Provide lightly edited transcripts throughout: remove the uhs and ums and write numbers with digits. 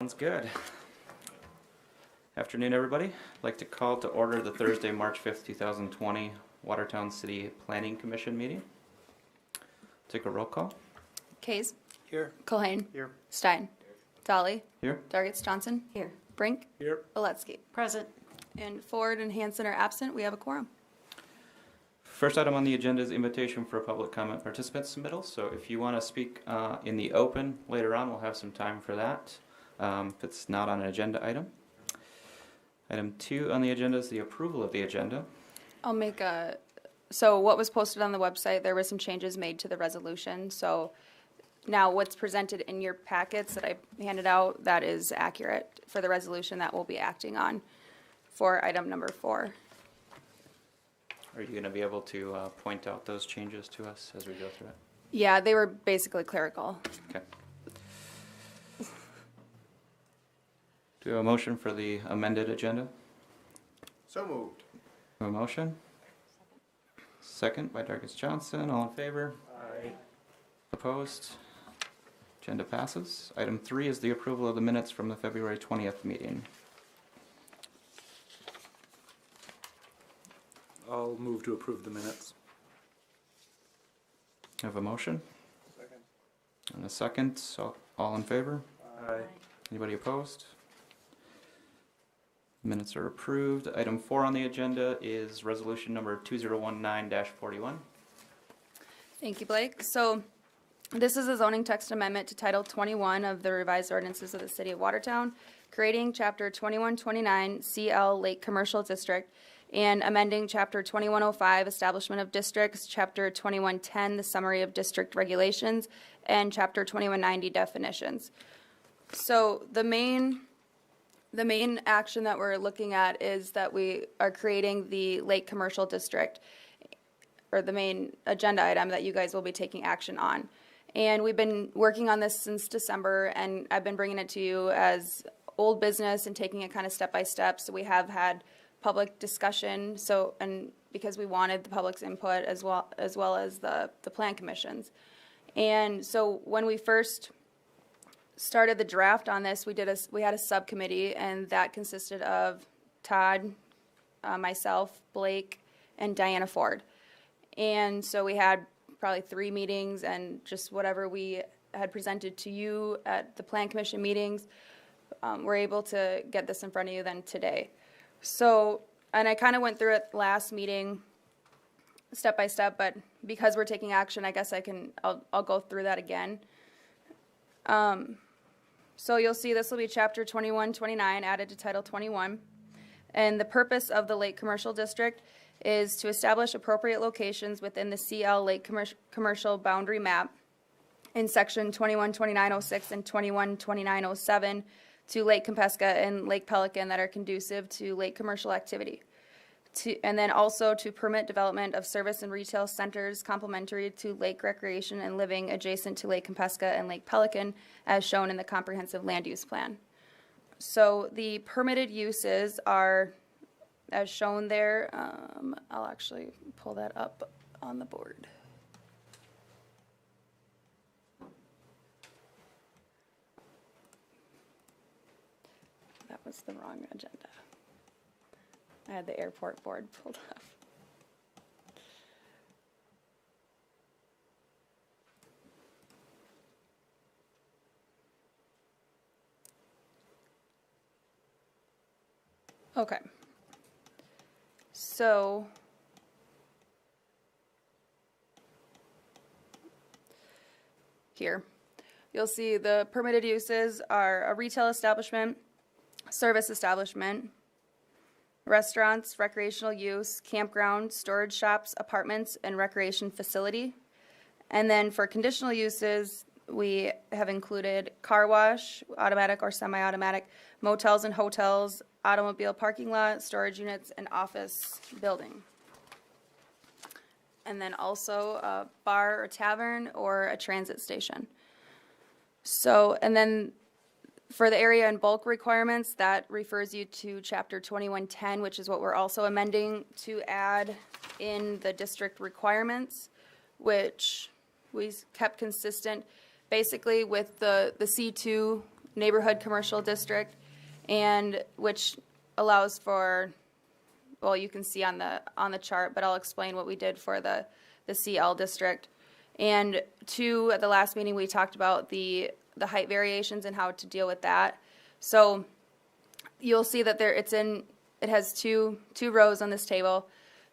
Sounds good. Afternoon, everybody. I'd like to call to order the Thursday, March 5th, 2020 Watertown City Planning Commission meeting. Take a roll call. Kays. Here. Culhane. Here. Stein. Dolly. Here. Dargits Johnson. Here. Brink. Here. Valetsky. Present. And Ford and Hanson are absent. We have a quorum. First item on the agenda is invitation for public comment participant submittal. So if you want to speak in the open later on, we'll have some time for that. If it's not on an agenda item. Item 2 on the agenda is the approval of the agenda. I'll make a, so what was posted on the website, there were some changes made to the resolution. So now what's presented in your packets that I handed out, that is accurate for the resolution that we'll be acting on for item number 4. Are you going to be able to point out those changes to us as we go through it? Yeah, they were basically clerical. Okay. Do we have a motion for the amended agenda? So moved. A motion? Second by Dargits Johnson. All in favor? Aye. Opposed? Agenda passes. Item 3 is the approval of the minutes from the February 20th meeting. I'll move to approve the minutes. Have a motion? Second. And a second. So all in favor? Aye. Anybody opposed? Minutes are approved. Item 4 on the agenda is resolution number 2019-41. Thank you, Blake. So this is a zoning text amendment to Title 21 of the revised ordinances of the City of Watertown, creating Chapter 2129 CL Lake Commercial District and amending Chapter 2105 Establishment of Districts, Chapter 2110 the Summary of District Regulations, and Chapter 2190 Definitions. So the main action that we're looking at is that we are creating the Lake Commercial District, or the main agenda item that you guys will be taking action on. And we've been working on this since December, and I've been bringing it to you as old business and taking it kind of step by step. So we have had public discussion, and because we wanted the public's input as well as the plan commissions. And so when we first started the draft on this, we had a subcommittee, and that consisted of Todd, myself, Blake, and Diana Ford. And so we had probably 3 meetings, and just whatever we had presented to you at the plan commission meetings, we're able to get this in front of you then today. So, and I kind of went through it last meeting step by step, but because we're taking action, I guess I'll go through that again. So you'll see this will be Chapter 2129 added to Title 21. And the purpose of the Lake Commercial District is to establish appropriate locations within the CL Lake Commercial Boundary Map in Section 212906 and 212907 to Lake Compesca and Lake Pelican that are conducive to lake commercial activity. And then also to permit development of service and retail centers complementary to lake recreation and living adjacent to Lake Compesca and Lake Pelican as shown in the comprehensive land use plan. So the permitted uses are as shown there. I'll actually pull that up on the board. That was the wrong agenda. I had the airport board pulled up. Okay. So here, you'll see the permitted uses are a retail establishment, service establishment, restaurants, recreational use, campground, storage shops, apartments, and recreation facility. And then for conditional uses, we have included car wash, automatic or semi-automatic, motels and hotels, automobile parking lot, storage units, and office building. And then also a bar or tavern or a transit station. So, and then for the area and bulk requirements, that refers you to Chapter 2110, which is what we're also amending to add in the district requirements, which we kept consistent basically with the C2 neighborhood commercial district, and which allows for, well, you can see on the chart, but I'll explain what we did for the CL district. And two, at the last meeting, we talked about the height variations and how to deal with that. So you'll see that it has two rows on this table.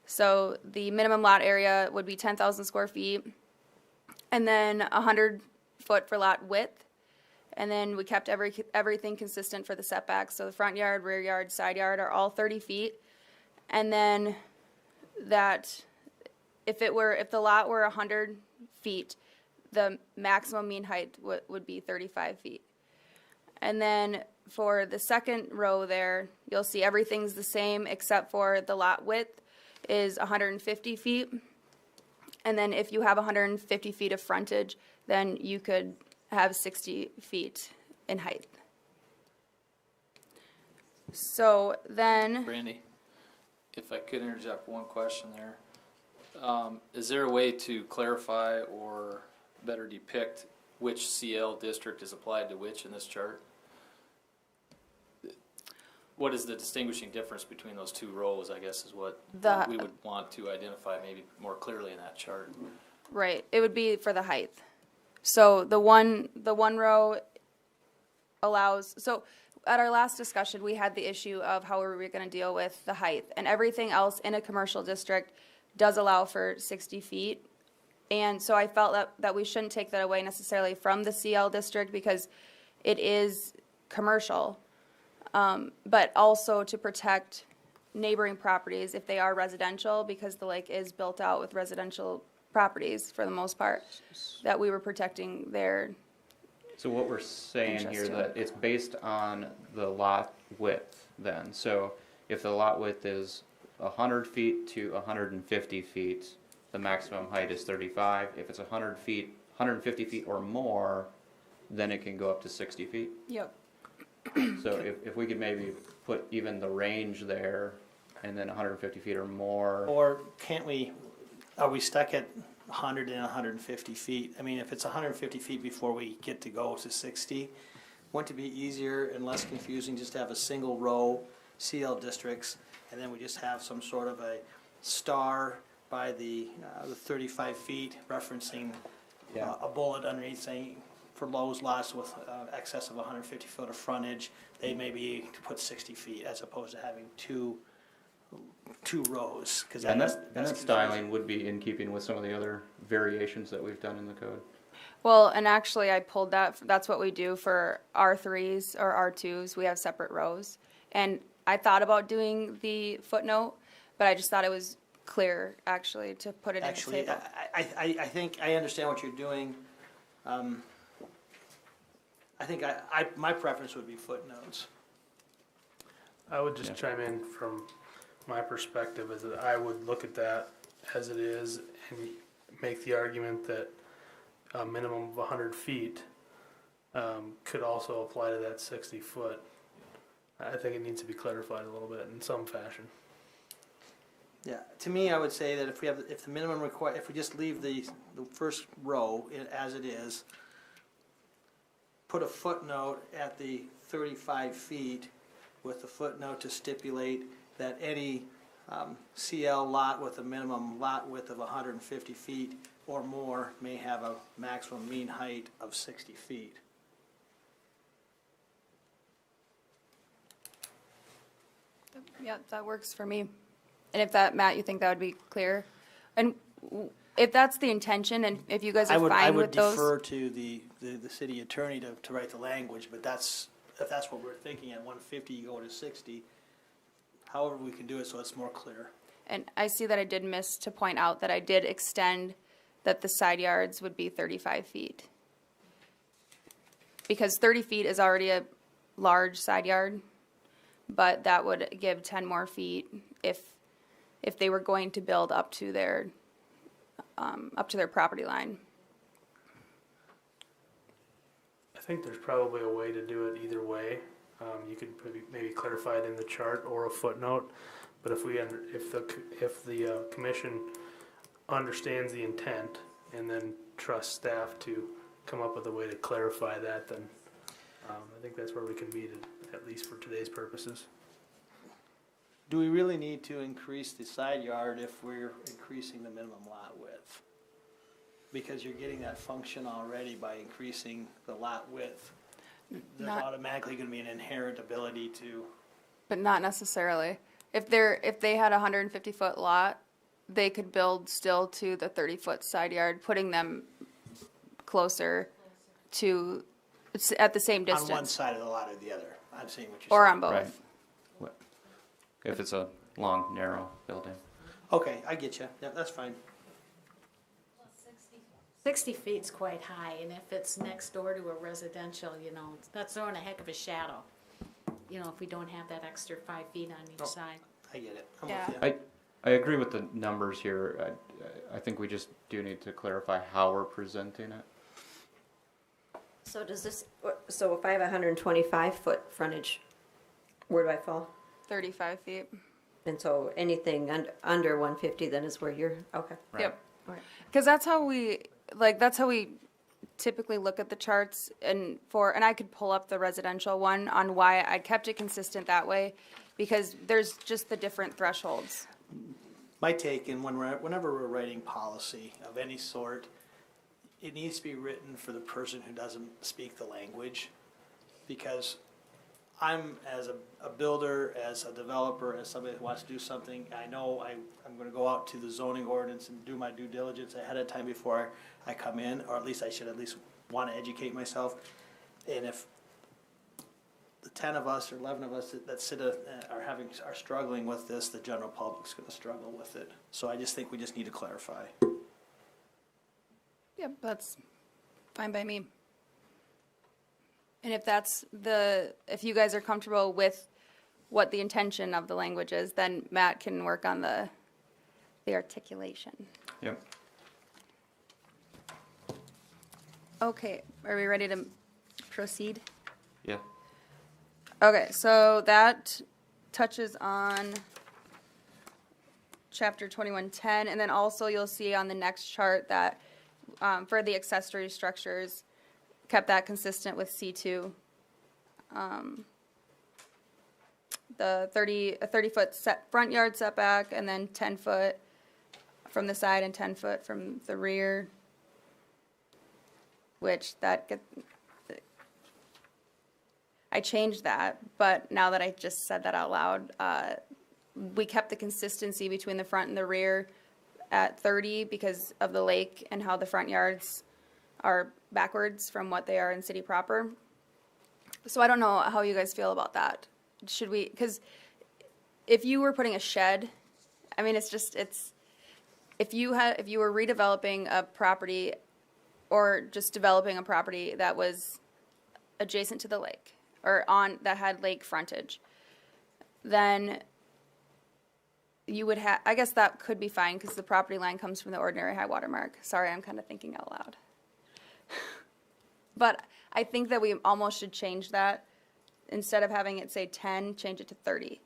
So the minimum lot area would be 10,000 square feet, and then 100 foot for lot width. And then we kept everything consistent for the setbacks. So the front yard, rear yard, side yard are all 30 feet. And then that, if the lot were 100 feet, the maximum mean height would be 35 feet. And then for the second row there, you'll see everything's the same except for the lot width is 150 feet. And then if you have 150 feet of frontage, then you could have 60 feet in height. So then, Brandy, if I could interject one question there. Is there a way to clarify or better depict which CL district is applied to which in this chart? What is the distinguishing difference between those two rows, I guess, is what we would want to identify maybe more clearly in that chart. right, it would be for the height. So the one row allows, so at our last discussion, we had the issue of how are we going to deal with the height, and everything else in a commercial district does allow for 60 feet. And so I felt that we shouldn't take that away necessarily from the CL district because it is commercial, but also to protect neighboring properties if they are residential, because the lake is built out with residential properties for the most part, that we were protecting their. So what we're saying here, Interesting. that it's based on the lot width then. So if the lot width is 100 feet to 150 feet, the maximum height is 35. If it's 100 feet, 150 feet or more, then it can go up to 60 feet. Yep. So if we could maybe put even the range there, and then 150 feet or more. Or can't we, are we stuck at 100 and 150 feet? I mean, if it's 150 feet before we get to go to 60, wouldn't it be easier and less confusing just to have a single row CL districts, and then we just have some sort of a star by the 35 feet referencing Yeah. a bullet underneath saying for Lowe's lots with excess of 150 foot of frontage, they may be to put 60 feet as opposed to having two rows. Cause And that's that confusing. styling would be in keeping with some of the other variations that we've done in the code. Well, and actually I pulled that's what we do for R3s or R2s. We have separate rows. And I thought about doing the footnote, but I just thought it was clear actually to put it Actually, in the table. I think I understand what you're doing. I think my preference would be footnotes. I would just Yeah. chime in from my perspective is that I would look at that as it is and make the argument that a minimum of 100 feet could also apply to that 60 foot. I think it needs to be clarified a little bit in some fashion. Yeah, to me, I would say that if the minimum if we just leave the first row as it is, put a footnote at the 35 feet with the footnote to stipulate that any CL lot with a minimum lot width of 150 feet or more may have a maximum mean height of 60 feet. Yeah, that works for me. And if that, Matt, you think that would be clear? And if that's the intention, and if you guys are I fine would with those. defer to the city attorney to write the language, but if that's what we're thinking, at 150 you go to 60. However we can do it so it's more clear. And I see that I did miss to point out that I did extend that the side yards would be 35 feet. Because 30 feet is already a large side yard, but that would give 10 more feet if they were going to build up to their property line. I think there's probably a way to do it either way. You could maybe clarify it in the chart or a footnote. But if the commission understands the intent and then trusts staff to come up with a way to clarify that, then I think that's where we can meet it, at least for today's purposes. Do we really need to increase the side yard if we're increasing the minimum lot width? Because you're getting that function already by increasing the lot width. There's Not- automatically gonna be an inherent ability to, But not necessarily. If they had a 150-foot lot, they could build still to the 30-foot side yard, putting them closer to, it's at the same on one distance, side of the lot or the other. I'm seeing what you're saying. or on Right. both. What- If it's a long, narrow building. Okay, I get you. Yeah, that's fine. 60 feet's quite high, and if it's next door to a residential, you know, that's throwing a heck of a shadow. You know, if we don't have that extra 5 feet on each Oh. side. I get it. I'm Yeah. with you. I agree with the numbers here. I think we just do need to clarify how we're presenting it. So does this, so if I have a 125-foot frontage, where do I fall? 35 feet. And so anything under 150 then is where you're, okay. Right. Yep. Alright. Because that's how we typically look at the charts, and I could pull up the residential one on why I kept it consistent that way, because there's just the different thresholds. My take, and whenever we're writing policy of any sort, it needs to be written for the person who doesn't speak the language. Because I'm, as a builder, as a developer, as somebody who wants to do something, I know I'm gonna go out to the zoning ordinance and do my due diligence ahead of time before I come in, or at least I should at least wanna educate myself. And if the 10 of us or 11 of us that sit, are struggling with this, the general public's gonna struggle with it. So I just think we just need to clarify. Yep, that's fine by me. And if you guys are comfortable with what the intention of the language is, then Matt can work on the articulation. Yep. Okay, are we ready to proceed? Yeah. Okay, so that touches on chapter 2110, and then also you'll see on the next chart that for the accessory structures, kept that consistent with C2. The 30-foot front yard setback, and then 10 foot from the side and 10 foot from the rear, which I changed that, but now that I just said that out loud, we kept the consistency between the front and the rear at 30 because of the lake and how the front yards are backwards from what they are in city proper. So I don't know how you guys feel about that. Should we, because if you were putting a shed, I mean, if you were redeveloping a property or just developing a property that was adjacent to the lake or that had lake frontage, then you would have, I guess that could be fine because the property line comes from the ordinary high water mark. Sorry, I'm kind of thinking out loud. But I think that we almost should change that. Instead of having it say 10, change it to 30.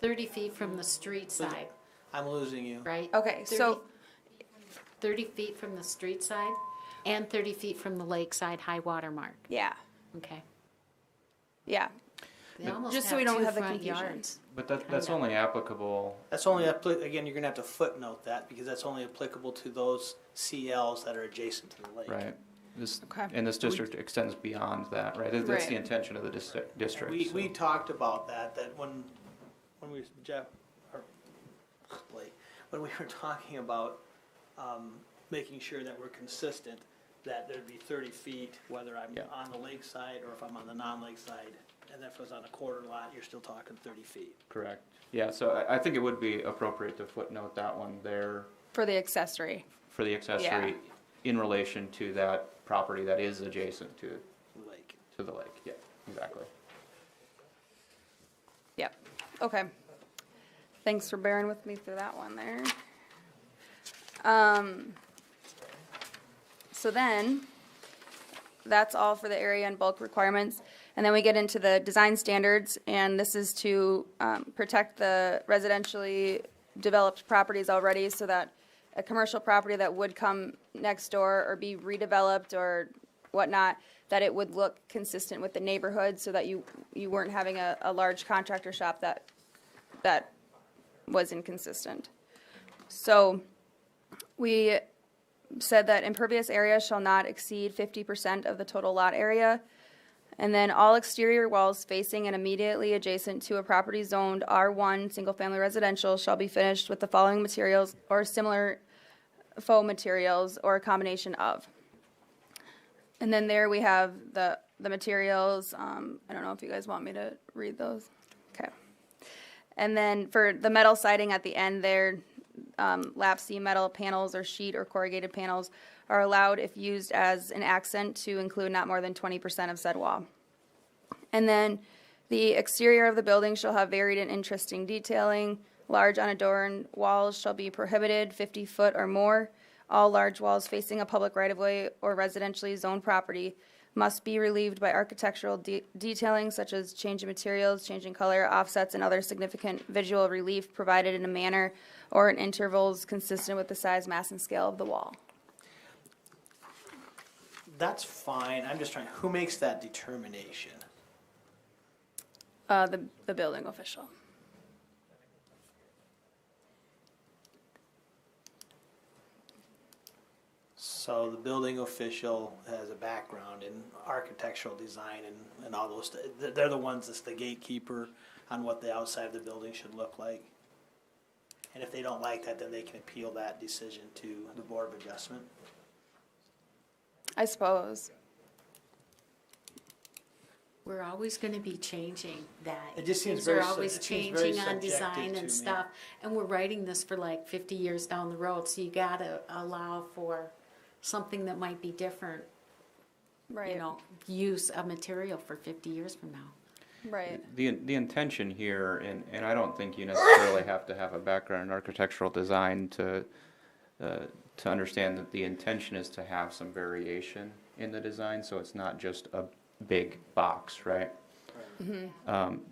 30 feet from the street side, I'm losing you. right? Okay, so 30 feet from the street side and 30 feet from the lakeside high water mark. yeah, Okay. yeah. They almost Just so we have don't two have the front confusion. yards. But that's Kinda. only applicable, That's only, again, you're gonna have to footnote that, because that's only applicable to those CLs that are adjacent to the lake. right? This, Okay. and this district extends beyond that, right? That's Right. the intention of the district. We so. talked about that when we, Jeff, or Blake, when we were talking about, making sure that we're consistent, that there'd be 30 feet, whether I'm Yeah. on the lake side or if I'm on the non-lake side. And if it was on a quarter lot, you're still talking 30 feet. Correct. Yeah, so I think it would be appropriate to footnote that one there For the accessory. for the accessory in relation to that property that is adjacent to The lake. the lake. Yeah, exactly. Yep. Okay. Thanks for bearing with me through that one there. So then, that's all for the area and bulk requirements. And then we get into the design standards, and this is to protect the residentially developed properties already so that a commercial property that would come next door or be redeveloped or whatnot, that it would look consistent with the neighborhood so that you weren't having a large contractor shop that was inconsistent. So we said that impervious area shall not exceed 50% of the total lot area. And then all exterior walls facing and immediately adjacent to a property zoned R1 single-family residential shall be finished with the following materials or similar faux materials or a combination of. And then there we have the materials. I don't know if you guys want me to read those. Okay. And then for the metal siding at the end there, lap C metal panels or sheet or corrugated panels are allowed if used as an accent to include not more than 20% of said wall. And then the exterior of the building shall have varied and interesting detailing. Large unadorned walls shall be prohibited 50 foot or more. All large walls facing a public right-of-way or residentially zoned property must be relieved by architectural detailing such as change in materials, change in color, offsets, and other significant visual relief provided in a manner or in intervals consistent with the size, mass, and scale of the wall. That's fine, I'm just trying, who makes that determination? The building official. So the building official has a background in architectural design and all those, they're the ones that's the gatekeeper on what the outside of the building should look like. And if they don't like that, then they can appeal that decision to the Board of Adjustment. I suppose. We're always gonna be changing that. It just seems Things very are sub- always it seems very changing on subjective design to and me. stuff, and we're writing this for like 50 years down the road, so you gotta allow for something that might be different, Right. you know, use of material for 50 years from now. Right. The intention here, and I don't think you necessarily have to have a background in architectural design to understand that the intention is to have some variation in the design, so it's not just a big box, right?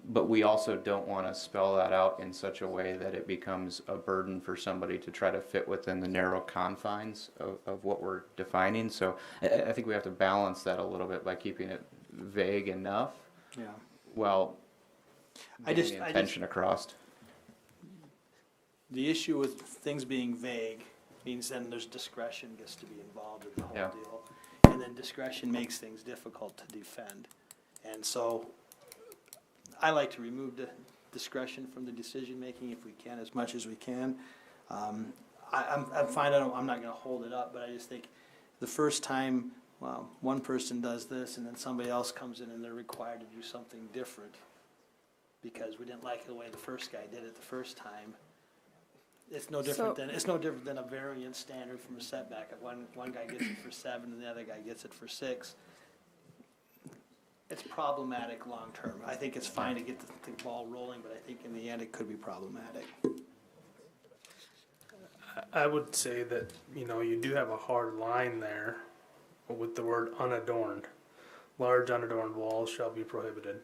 But we also don't want to spell that out in such a way that it becomes a burden for somebody to try to fit within the narrow confines of what we're defining. So I think we have to balance that a little bit by keeping it vague enough. Yeah. Well, I getting just- the I intention across. The issue with things being vague means then there's discretion gets to be involved in the whole Yeah. deal. And then discretion makes things difficult to defend. And so I like to remove the discretion from the decision-making if we can, as much as we can. I'm fine, I'm not gonna hold it up, but I just think the first time, well, one person does this and then somebody else comes in and they're required to do something different because we didn't like the way the first guy did it the first time. It's no different than a variance standard from a setback. If one guy gets it for 7 and the other guy gets it for 6. It's problematic long-term. I think it's fine to get the ball rolling, but I think in the end it could be problematic. I would say that, you know, you do have a hard line there with the word unadorned. Large unadorned walls shall be prohibited.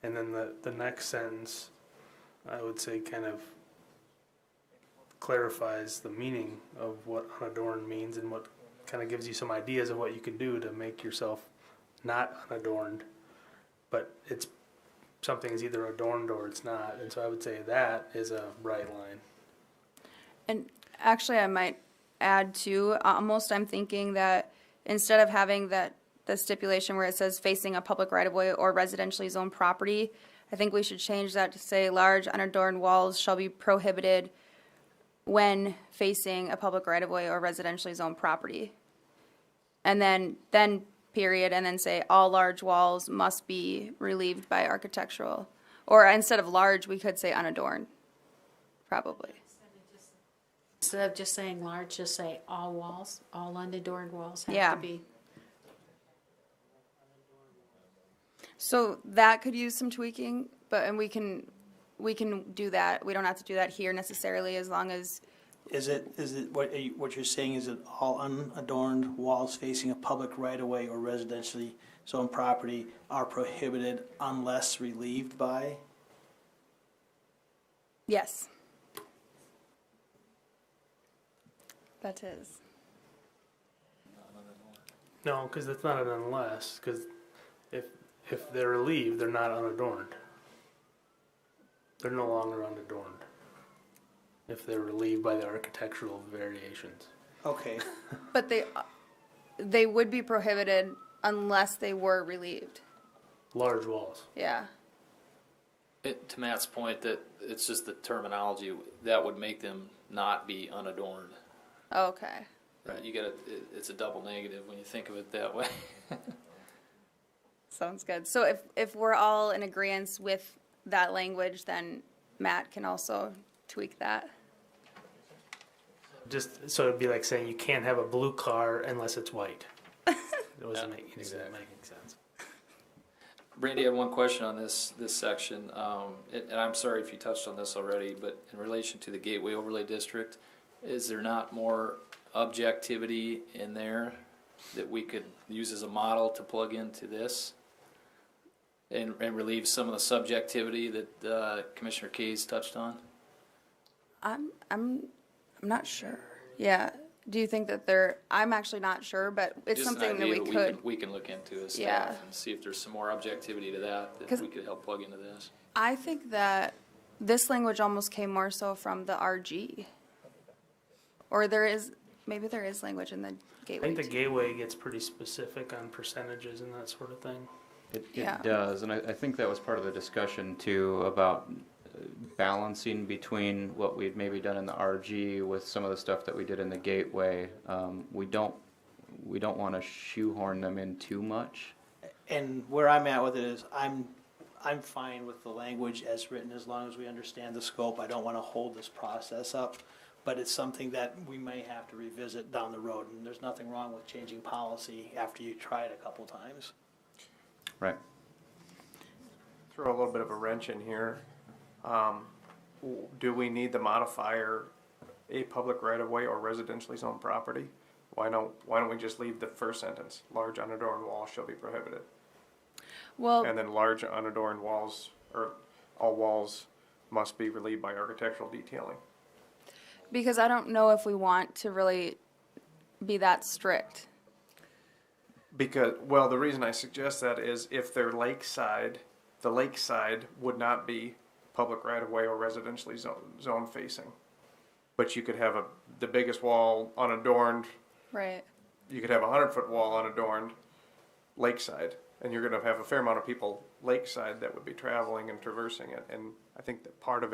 And then the next sentence, I would say, kind of clarifies the meaning of what unadorned means and what kind of gives you some ideas of what you can do to make yourself not unadorned. But it's something is either adorned or it's not. And so I would say that is a bright line. And actually, I might add too, almost I'm thinking that instead of having the stipulation where it says facing a public right-of-way or residentially zoned property, I think we should change that to say large unadorned walls shall be prohibited when facing a public right-of-way or residentially zoned property. And then period, and then say all large walls must be relieved by architectural. Or instead of large, we could say unadorned, probably. Instead of just saying large, just say all walls, all unadorned walls have Yeah. to be. So that could use some tweaking, and we can do that. We don't have to do that here necessarily, as long as, Is it what you're saying is that all unadorned walls facing a public right-of-way or residentially zoned property are prohibited unless relieved by? yes. That is. No, because it's not an unless, because if they're relieved, they're not unadorned. They're no longer unadorned. If they're relieved by the architectural variations. Okay, But they would be prohibited unless they were relieved. Large walls. Yeah. To Matt's point, that it's just the terminology that would make them not be unadorned. Okay. Right? It's a double negative when you think of it that way. Sounds good. So if we're all in agreement with that language, then Matt can also tweak that. Just so it'd be like saying you can't have a blue car unless it's white. It wasn't making sense. Brandy, I have one question on this section, and I'm sorry if you touched on this already, but in relation to the Gateway Overlay District, is there not more objectivity in there that we could use as a model to plug into this and relieve some of the subjectivity that Commissioner Kays touched on? I'm not sure. Yeah. Do you think that I'm actually not sure, but it's Just an something that idea we that could. we can look into as Yeah. staff and see if there's some more objectivity to that 'Cause- we could help plug into this. I think that this language almost came more so from the RG. Or maybe there is language in the I gateway. think the too. gateway gets pretty specific on percentages and that sort of thing. It Yeah. does, and I think that was part of the discussion too about balancing between what we'd maybe done in the RG with some of the stuff that we did in the gateway. We don't want to shoehorn them in too much. and where I'm at with it is I'm fine with the language as written as long as we understand the scope. I don't want to hold this process up, but it's something that we may have to revisit down the road, and there's nothing wrong with changing policy after you try it a couple times. Right. Throw a little bit of a wrench in here. Do we need the modifier a public right of way or residentially zoned property? Why don't we just leave the first sentence? Large unadorned walls shall be prohibited. Well, And then large unadorned walls, or all walls must be relieved by architectural detailing. because I don't know if we want to really be that strict. Because, well, the reason I suggest that is if they're lakeside, the lakeside would not be public right of way or residentially zone facing. But you could have the biggest wall unadorned, Right. you could have a 100-foot wall unadorned lakeside, and you're going to have a fair amount of people lakeside that would be traveling and traversing it. And I think that part of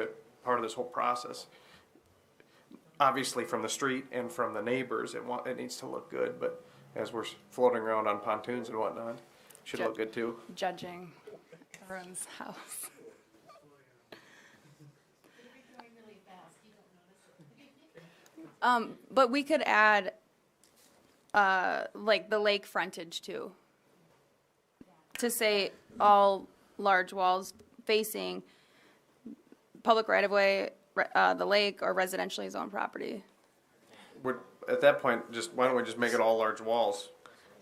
this whole process, obviously from the street and from the neighbors, it needs to look good. But as we're floating around on pontoons and whatnot, it should look good too. Judging everyone's house. But we could add, like the lake frontage too. To say all large walls facing public right of way, the lake or residentially zoned property. At that point, why don't we just make it all large walls?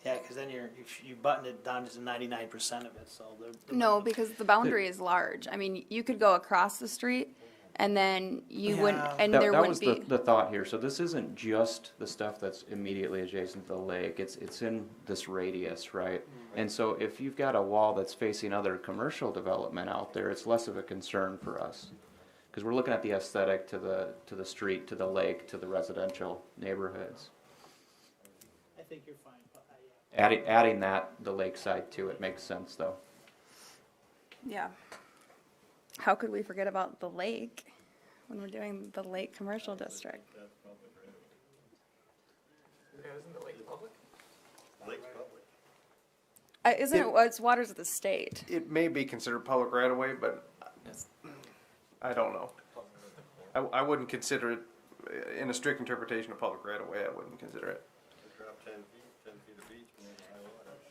Yeah, because then you button it down to 99% of it, so No, because the boundary is large. I mean, you could go across the street and then you wouldn't, Yeah. and That, there that wouldn't was be. the thought here. So this isn't just the stuff that's immediately adjacent to the lake. It's in this radius, right? And so if you've got a wall that's facing other commercial development out there, it's less of a concern for us. Because we're looking at the aesthetic to the street, to the lake, to the residential neighborhoods. I think you're fine. But Adding the lakeside to it makes sense though. Yeah. How could we forget about the lake when we're doing the lake commercial district? Isn't the lake public? Isn't it, it's waters of the state. It may be considered public right of way, but I don't know. I wouldn't consider it, in a strict interpretation of public right of way, I wouldn't consider it.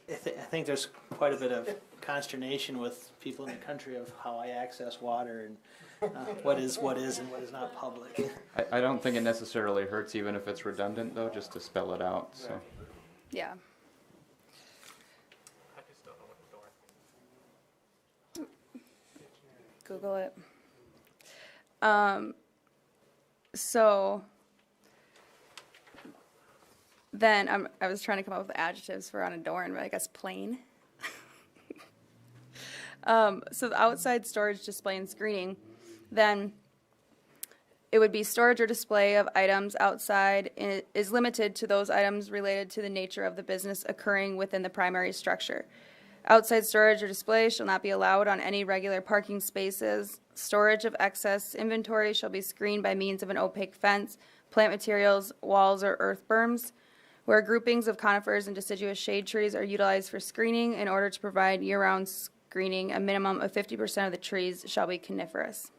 I think there's quite a bit of consternation with people in the country of how I access water and what is and what is not public. I don't think it necessarily hurts even if it's redundant though, just to spell it out, so. Yeah. Google it. So Then I was trying to come up with adjectives for unadorned, but I guess plain. So the outside storage, display, and screening, then it would be storage or display of items outside is limited to those items related to the nature of the business occurring within the primary structure. Outside storage or display shall not be allowed on any regular parking spaces. Storage of excess inventory shall be screened by means of an opaque fence, plant materials, walls, or earth berms. Where groupings of conifers and deciduous shade trees are utilized for screening in order to provide year-round screening, a minimum of 50% of the trees shall be coniferous.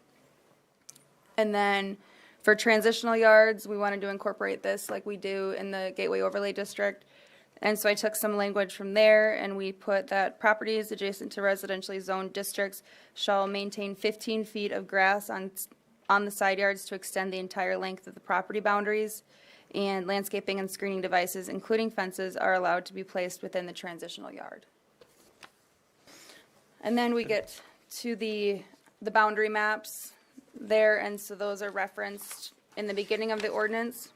And then for transitional yards, we wanted to incorporate this like we do in the Gateway Overlay District. And so I took some language from there and we put that properties adjacent to residentially zoned districts shall maintain 15 feet of grass on the side yards to extend the entire length of the property boundaries. And landscaping and screening devices, including fences, are allowed to be placed within the transitional yard. And then we get to the boundary maps there, and so those are referenced in the beginning of the ordinance.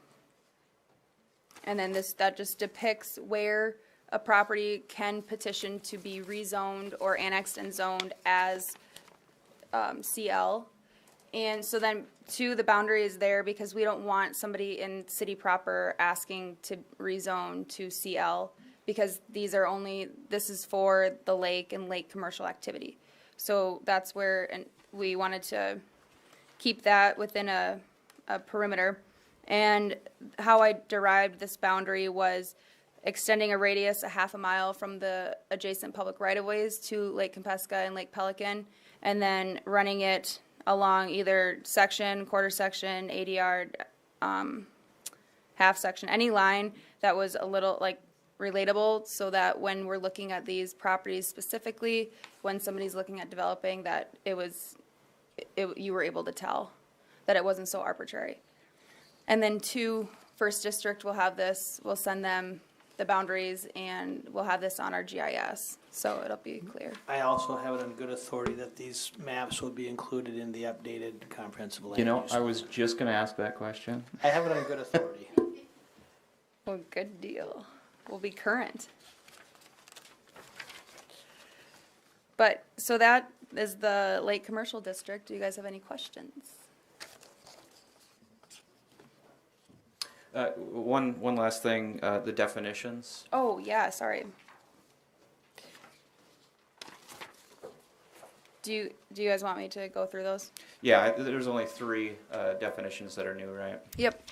And then that just depicts where a property can petition to be rezoned or annexed and zoned as CL. And so then too, the boundary is there because we don't want somebody in city proper asking to rezone to CL, because this is for the lake and lake commercial activity. So that's where, and we wanted to keep that within a perimeter. And how I derived this boundary was extending a radius a half a mile from the adjacent public right-of-ways to Lake Compesca and Lake Pelican, and then running it along either section, quarter section, 80-yard, half section, any line that was a little like relatable, so that when we're looking at these properties specifically, when somebody's looking at developing, that you were able to tell that it wasn't so arbitrary. And then First District will have this, we'll send them the boundaries, and we'll have this on our GIS, so it'll be clear. I also have it on good authority that these maps will be included in the updated comprehensive land You know, use. I was just going to ask that question. I have it on good authority. Well, good deal. We'll be current. But, so that is the Lake Commercial District. Do you guys have any questions? One last thing, the definitions. Oh, yeah, sorry. Do you guys want me to go through those? Yeah, there's only 3 definitions that are new, right? Yep.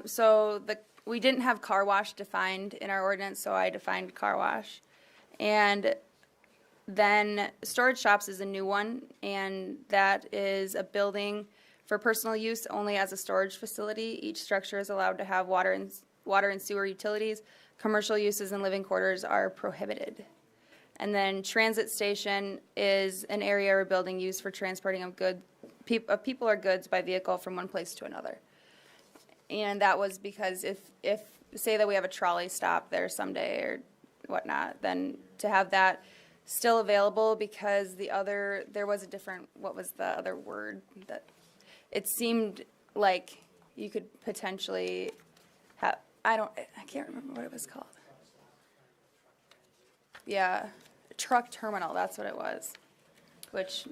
So we didn't have car wash defined in our ordinance, so I defined car wash. And then storage shops is a new one, and that is a building for personal use only as a storage facility. Each structure is allowed to have water and sewer utilities. Commercial uses and living quarters are prohibited. And then transit station is an area or building used for transporting of people or goods by vehicle from one place to another. And that was because if say that we have a trolley stop there someday or whatnot, then to have that still available, because there was a different, what was the other word that, it seemed like you could potentially have, I can't remember what it was called. Yeah, truck terminal, that's what it was, which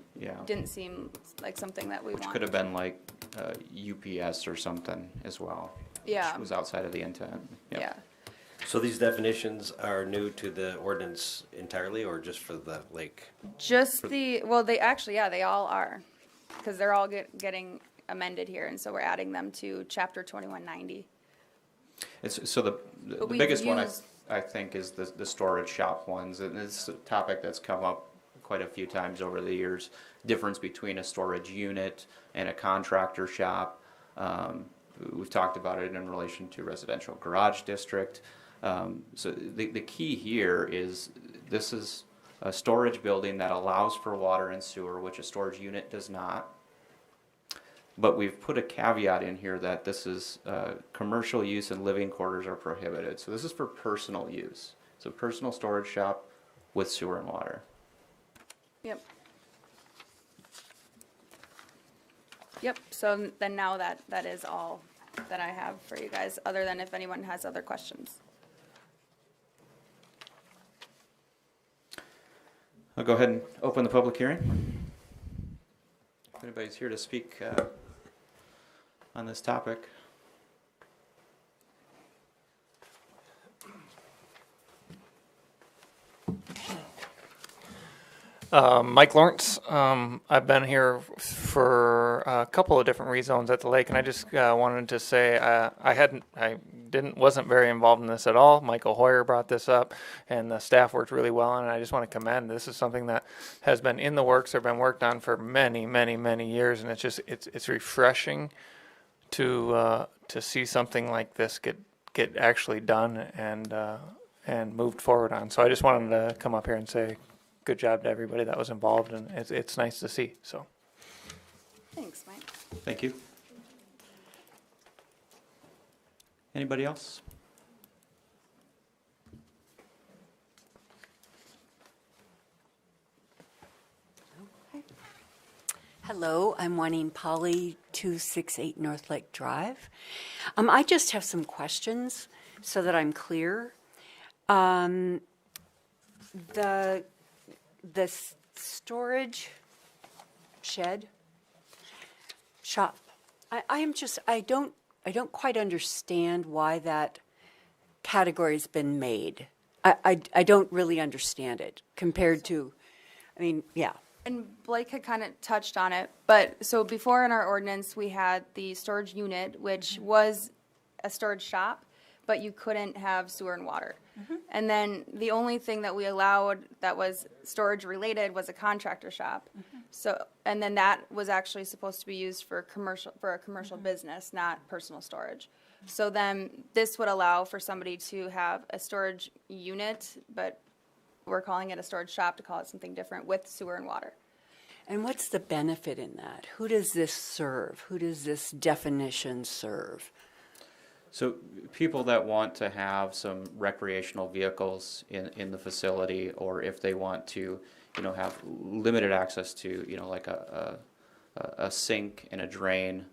didn't seem like something that we wanted. Could have been like UPS or something as well. Yeah. Which was outside of the intent. Yep. Yeah. So these definitions are new to the ordinance entirely, or just for the lake? They all are, because they're all getting amended here, and so we're adding them to chapter 2190. So the biggest one I think is the storage shop ones, and it's a topic that's come up quite a few times over the years. Difference between a storage unit and a contractor shop. We've talked about it in relation to residential garage district. So the key here is this is a storage building that allows for water and sewer, which a storage unit does not. But we've put a caveat in here that this is commercial use and living quarters are prohibited. So this is for personal use. It's a personal storage shop with sewer and water. Yep. Yep, so then now that is all that I have for you guys, other than if anyone has other questions. I'll go ahead and open the public hearing. If anybody's here to speak on this topic. Mike Lawrence. I've been here for a couple of different rezones at the lake, and I just wanted to say wasn't very involved in this at all. Michael Hoyer brought this up, and the staff worked really well on it. I just want to commend. This is something that has been in the works or been worked on for many, many, many years, and it's refreshing to see something like this get actually done and moved forward on. So I just wanted to come up here and say good job to everybody that was involved, and it's nice to see. So, Thanks, Mike. Thank you. Anybody else? Hello, I'm Juanine Polly, 268 North Lake Drive. I just have some questions so that I'm clear. The storage shed shop, I don't quite understand why that category's been made. I don't really understand it compared to, yeah. And Blake had kind of touched on it, but so before in our ordinance, we had the storage unit, which was a storage shop, but you couldn't have sewer and water. And then the only thing that we allowed that was storage related was a contractor shop. So, and then that was actually supposed to be used for a commercial business, not personal storage. So then this would allow for somebody to have a storage unit, but we're calling it a storage shop to call it something different, with sewer and water. And what's the benefit in that? Who does this serve? Who does this definition serve? So people that want to have some recreational vehicles in the facility, or if they want to, have limited access to, like a sink and a drain,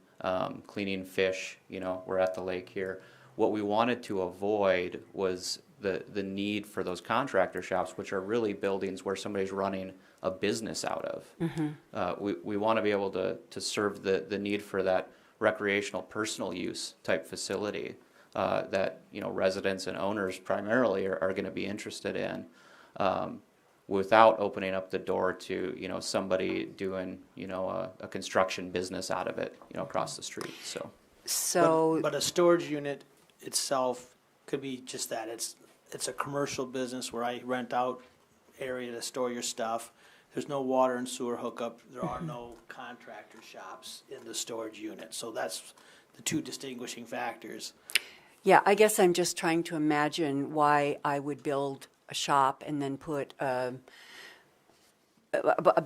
cleaning fish, we're at the lake here. What we wanted to avoid was the need for those contractor shops, which are really buildings where somebody's running a business out of. We want to be able to serve the need for that recreational personal use type facility that residents and owners primarily are going to be interested in, without opening up the door to somebody doing a construction business out of it across the street. But a storage unit itself could be just that. It's a commercial business where I rent out area to store your stuff. There's no water and sewer hookup. There are no contractor shops in the storage unit. So that's the two distinguishing factors. Yeah, I guess I'm just trying to imagine why I would build a shop and then put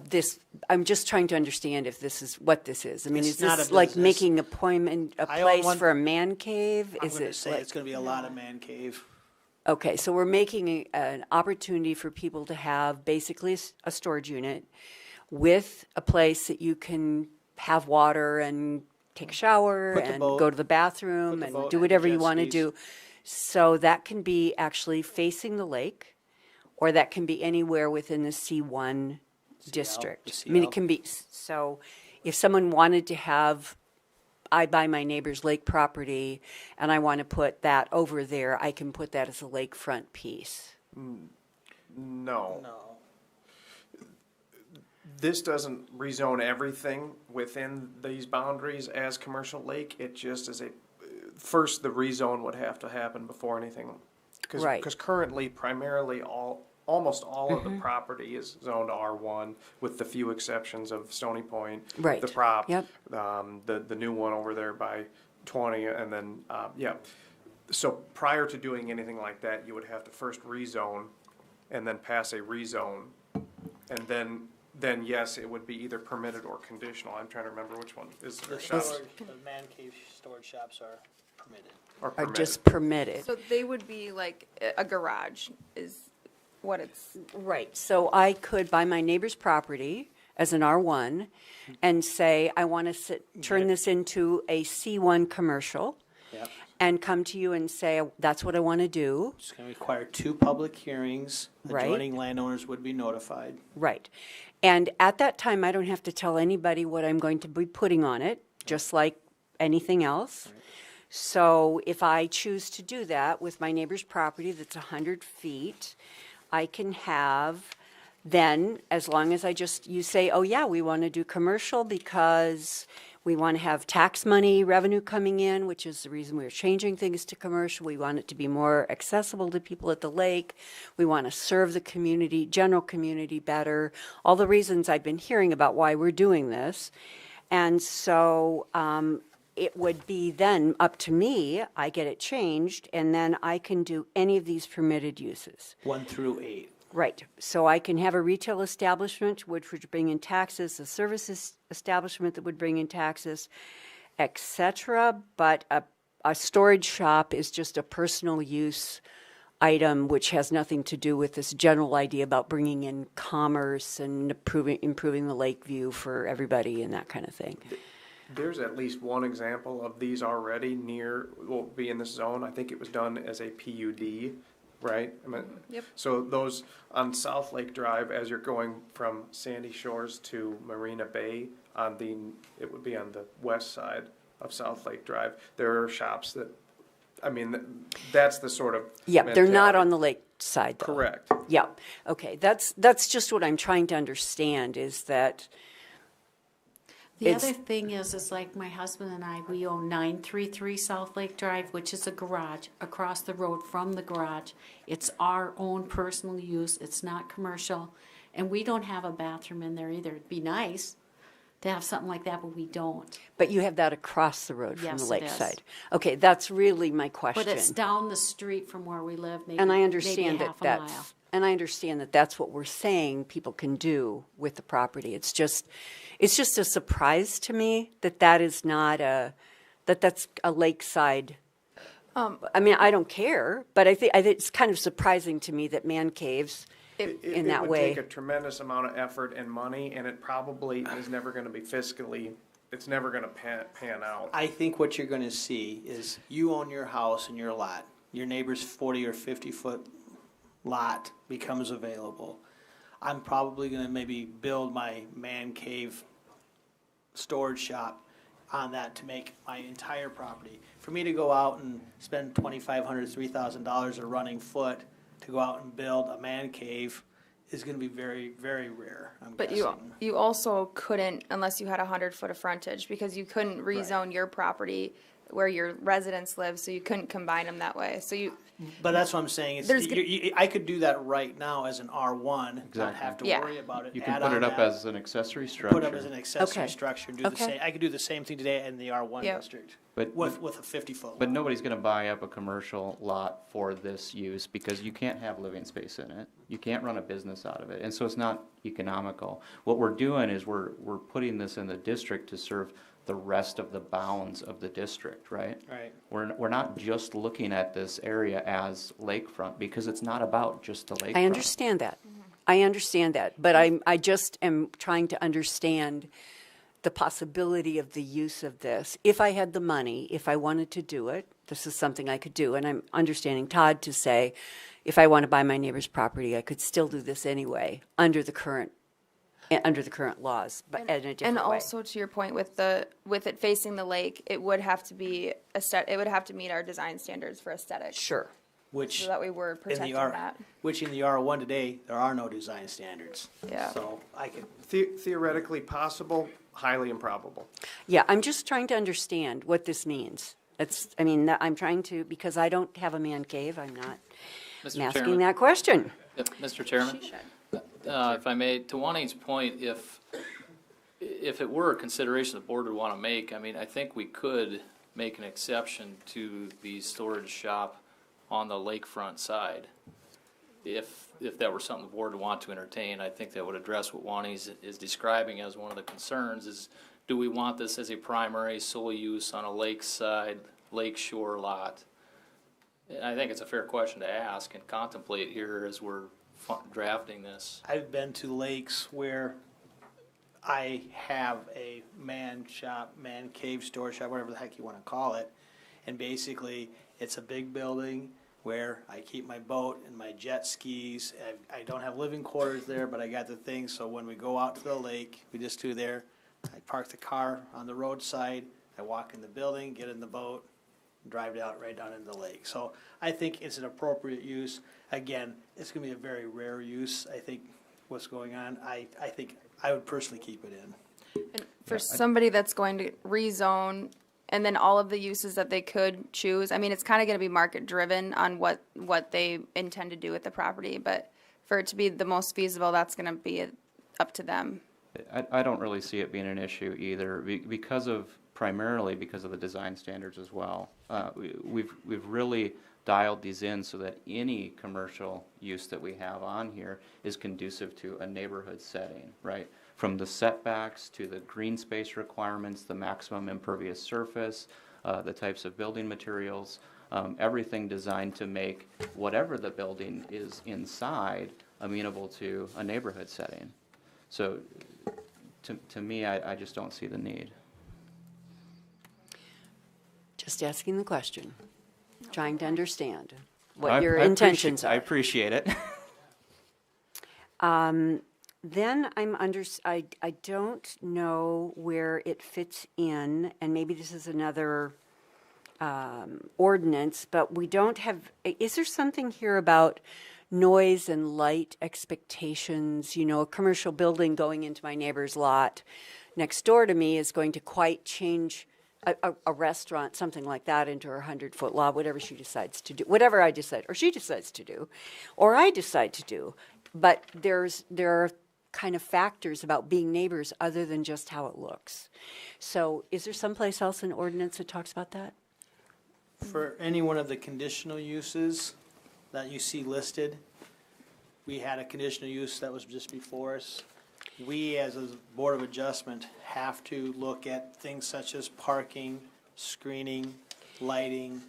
this. I'm just trying to understand if this is what this is. It's is not this a like business. making a place for a man cave? I'm going to say it's going to be a lot of man cave. Okay, so we're making an opportunity for people to have basically a storage unit with a place that you can have water and take a shower and go to the bathroom and do whatever you want to do. So that can be actually facing the lake, or that can be anywhere within the C1 district. It can be, so if someone wanted to have, I buy my neighbor's lake property and I want to put that over there, I can put that as a lakefront piece. No. This doesn't rezone everything within these boundaries as commercial lake. It just is first the rezone would have to happen before anything. Right. Because currently primarily almost all of the property is zoned R1 with the few exceptions of Stony Point, Right. the prop, Yep. the new one over there by 20, and then, So prior to doing anything like that, you would have to first rezone and then pass a rezone. And then yes, it would be either permitted or conditional. I'm trying to remember which one is The man cave storage shops are permitted. or Are permitted. just permitted. So they would be like a garage is what it's. Right, so I could buy my neighbor's property as an R1 and say, I want to turn this into a C1 commercial, Yep. And come to you and say, that's what I want to do. It's going to require 2 public hearings. Right. Adjoining landowners would be notified. Right. And at that time, I don't have to tell anybody what I'm going to be putting on it, just like anything else. Right. So if I choose to do that with my neighbor's property that's 100 feet, I can have then, as long as you say, oh yeah, we want to do commercial because we want to have tax money revenue coming in, which is the reason we're changing things to commercial. We want it to be more accessible to people at the lake. We want to serve the community, general community better. All the reasons I've been hearing about why we're doing this. And so it would be then up to me, I get it changed, and then I can do any of these permitted uses. 1 through 8. Right. So I can have a retail establishment, which would bring in taxes, a services establishment that would bring in taxes, etc. But a storage shop is just a personal use item, which has nothing to do with this general idea about bringing in commerce and improving the lake view for everybody and that kind of thing. There's at least one example of these already will be in this zone. I think it was done as a PUD, right? Yep. So those on South Lake Drive, as you're going from Sandy Shores to Marina Bay, it would be on the west side of South Lake Drive. There are shops that, that's the sort of Yeah, they're not on the lake side, though. Correct. Yeah. Okay. That's just what I'm trying to understand is that. The other thing is like my husband and I, we own 933 South Lake Drive, which is a garage across the road from the garage. It's our own personal use. It's not commercial. And we don't have a bathroom in there either. It'd be nice to have something like that, but we don't. But you have that across the road from Yes, the it is. lakeside. Okay, that's really my question. But it's down the street from where we live, maybe, And I maybe understand half that a mile. that's what we're saying people can do with the property. It's just a surprise to me that is not that's a lakeside. I don't care, but I think it's kind of surprising to me that man caves in that way. It would take a tremendous amount of effort and money, and it probably is never going to be fiscally. It's never going to pan out. I think what you're going to see is you own your house and your lot. Your neighbor's 40 or 50 foot lot becomes available. I'm probably going to maybe build my man cave storage shop on that to make my entire property. For me to go out and spend $2,500, $3,000 a running foot to go out and build a man cave is going to be very, very rare. But you also couldn't, unless you had 100 foot of frontage, because you couldn't rezone your property where your residents live, so you couldn't combine them that way. So But that's what I'm saying. I could do that right now as an R1, not have to worry about it. You can put it up as an accessory structure. Put it up as an accessory structure. And do the same. I could do the same thing today in the R1 district, but with a 50-foot. But nobody's going to buy up a commercial lot for this use because you can't have living space in it. You can't run a business out of it, and so it's not economical. What we're doing is we're putting this in the district to serve the rest of the bounds of the district, right? Right. We're not just looking at this area as lakefront because it's not about just the lakefront. I understand that. I understand that, but I just am trying to understand the possibility of the use of this. If I had the money, if I wanted to do it, this is something I could do. And I'm understanding Todd to say, if I want to buy my neighbor's property, I could still do this anyway under the current laws, but in a different way. And also to your point with it facing the lake, it would have to be it would have to meet our design standards for aesthetics. Sure. So that way we're protecting that. Which in the R1 today, there are no design standards. Yeah. So I could. Theoretically possible, highly improbable. Yeah, I'm just trying to understand what this means. I'm trying to, because I don't have a man cave, I'm not asking that question. Yep, Mr. Chairman, if I may, to Juanine's point, if it were a consideration the board would want to make, I think we could make an exception to the storage shop on the lakefront side. If that were something the board would want to entertain, I think that would address what Juanine is describing as one of the concerns is, do we want this as a primary sole use on a lakeside, lakeshore lot? And I think it's a fair question to ask and contemplate here as we're drafting this. I've been to lakes where I have a man shop, man cave, storage shop, whatever the heck you want to call it, And basically, it's a big building where I keep my boat and my jet skis. I don't have living quarters there, but I got the things, so when we go out to the lake, we just do there. I park the car on the roadside, I walk in the building, get in the boat, drive out right down into the lake. So I think it's an appropriate use. Again, it's gonna be a very rare use, I think, what's going on. I think I would personally keep it in. And for somebody that's going to rezone and then all of the uses that they could choose, I mean, it's kind of going to be market driven on what they intend to do with the property, but for it to be the most feasible, that's going to be up to them. I don't really see it being an issue either, primarily because of the design standards as well. We've really dialed these in so that any commercial use that we have on here is conducive to a neighborhood setting, right? From the setbacks to the green space requirements, the maximum impervious surface, the types of building materials, everything designed to make whatever the building is inside amenable to a neighborhood setting. So to me, I just don't see the need. Just asking the question, trying to understand what your intentions are. I appreciate it. Then I don't know where it fits in, and maybe this is another ordinance, but we don't have, is there something here about noise and light expectations? You know, a commercial building going into my neighbor's lot next door to me is going to quite change a restaurant, something like that, into her 100-foot lot, whatever she decides to do, whatever I decide, or she decides to do, or I decide to do. But there are kind of factors about being neighbors other than just how it looks. So is there someplace else in ordinance that talks about that? For any one of the conditional uses that you see listed, we had a conditional use that was just before us. We, as a Board of Adjustment, have to look at things such as parking, screening, lighting,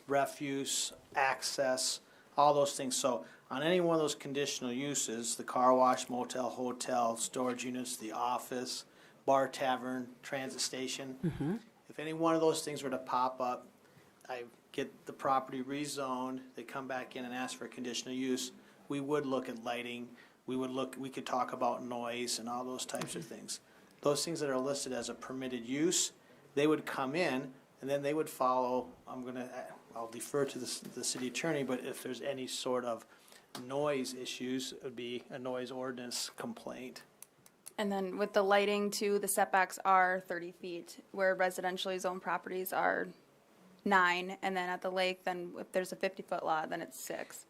refuse, access, all those things. So on any one of those conditional uses, the car wash, motel, hotel, storage units, the office, bar, tavern, transit station, if any one of those things were to pop up, I get the property rezoned, they come back in and ask for a conditional use, we would look at lighting, we could talk about noise and all those types of things. Those things that are listed as a permitted use, they would come in and then they would follow, I'll defer to the city attorney, but if there's any sort of noise issues, it would be a noise ordinance complaint. And then with the lighting too, the setbacks are 30 feet, where residentially zoned properties are 9, and then at the lake, then if there's a 50-foot lot, then it's 6.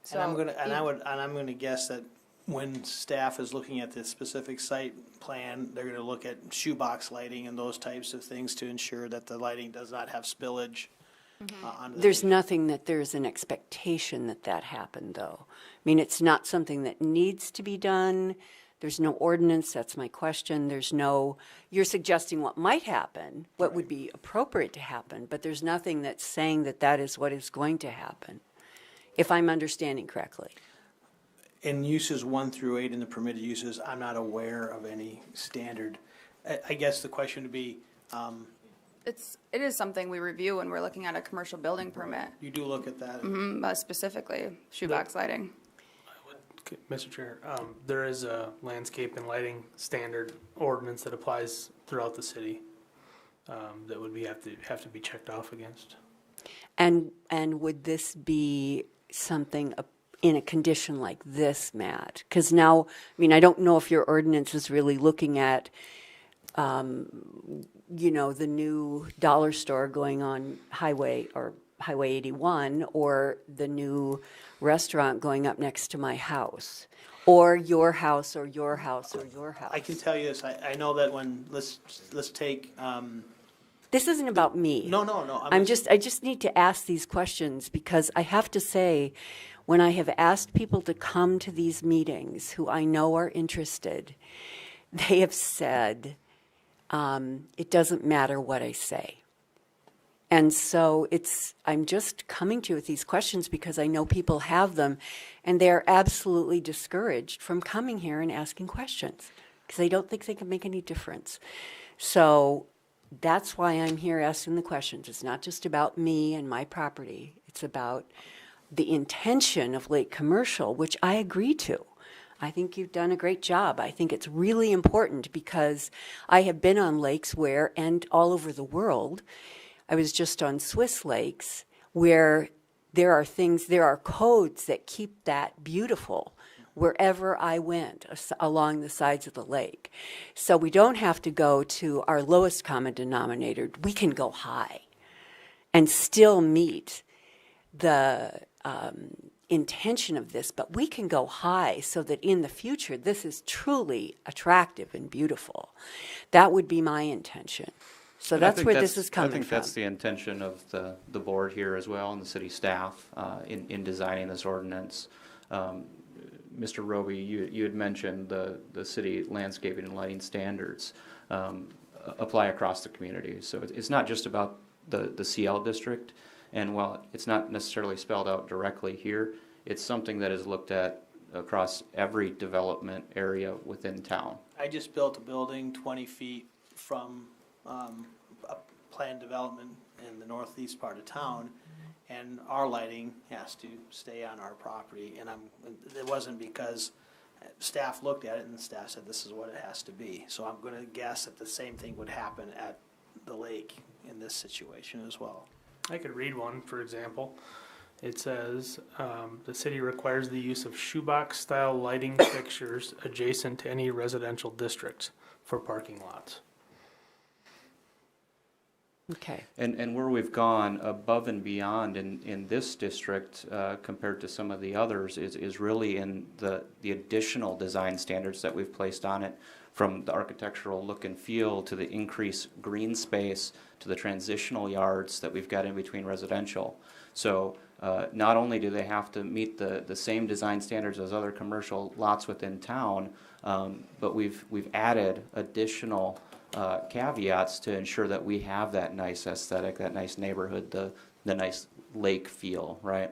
So I'm gonna guess that when staff is looking at the specific site plan, they're gonna look at shoebox lighting and those types of things to ensure that the lighting does not have spillage. Onto the There's nothing that there's an expectation that happened, though. I mean, it's not something that needs to be done. There's no ordinance, that's my question. You're suggesting what might happen, what would be appropriate to happen, but there's nothing that's saying that is what is going to happen, if I'm understanding correctly. In uses 1 through 8 in the permitted uses, I'm not aware of any standard. I guess the question would be, it is something we review when we're looking at a commercial building permit, you do look at that. specifically shoebox lighting. Mr. Chair, there is a landscape and lighting standard ordinance that applies throughout the city that would have to be checked off against. And would this be something in a condition like this, Matt? Because now, I mean, I don't know if your ordinance is really looking at, the new dollar store going on Highway 81, or the new restaurant going up next to my house, or your house, or your house, or your house. I can tell you this, I know that let's take, This isn't about me. no. I just need to ask these questions because I have to say, when I have asked people to come to these meetings who I know are interested, they have said, it doesn't matter what I say. And so I'm just coming to you with these questions because I know people have them, and they're absolutely discouraged from coming here and asking questions because they don't think they can make any difference. So that's why I'm here asking the questions. It's not just about me and my property. It's about the intention of Lake Commercial, which I agree to. I think you've done a great job. I think it's really important because I have been on lakes where, and all over the world, I was just on Swiss lakes, where there are codes that keep that beautiful wherever I went along the sides of the lake. So we don't have to go to our lowest common denominator. We can go high and still meet the intention of this, but we can go high so that in the future this is truly attractive and beautiful. That would be my intention. So And I that's think where this is coming I think from. that's the intention of the board here as well, and the city staff in designing this ordinance. Mr. Roby, you had mentioned the city landscaping and lighting standards apply across the community. So it's not just about the CL district, and while it's not necessarily spelled out directly here, it's something that is looked at across every development area within town. I just built a building 20 feet from a planned development in the northeast part of town, and our lighting has to stay on our property. And it wasn't because staff looked at it and the staff said this is what it has to be. So I'm going to guess that the same thing would happen at the lake in this situation as well. I could read one, for example. It says, the city requires the use of shoebox-style lighting fixtures adjacent to any residential districts for parking lots. Okay. And where we've gone above and beyond in this district compared to some of the others is really in the additional design standards that we've placed on it, from the architectural look and feel to the increased green space to the transitional yards that we've got in between residential. So not only do they have to meet the same design standards as other commercial lots within town, but we've added additional caveats to ensure that we have that nice aesthetic, that nice neighborhood, the nice lake feel, right?